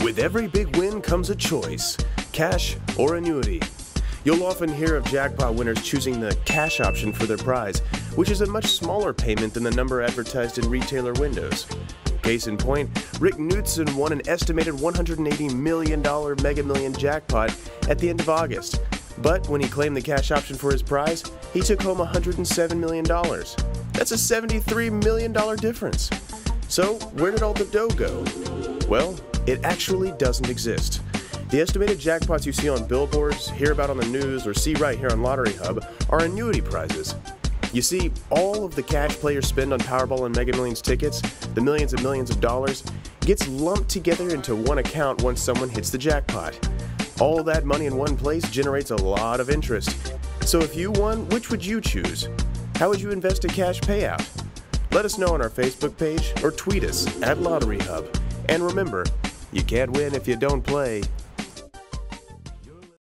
With every big win comes a choice, cash or annuity. You'll often hear of jackpot winners choosing the cash option for their prize, which is a much smaller payment than the number advertised in retailer windows. Case in point, Rick Knudsen won an estimated $180 million Mega Million jackpot at the end of August. But when he claimed the cash option for his prize, he took home $107 million. That's a $73 million difference. So where did all the dough go? Well, it actually doesn't exist. The estimated jackpots you see on billboards, hear about on the news, or see right here on Lottery Hub are annuity prizes. You see, all of the cash players spend on Powerball and Mega Millions tickets, the millions and millions of dollars, gets lumped together into one account once someone hits the jackpot. All that money in one place generates a lot of interest. So if you won, which would you choose? How would you invest a cash payout? Let us know on our Facebook page or tweet us at Lottery Hub. And remember, you can't win if you don't play.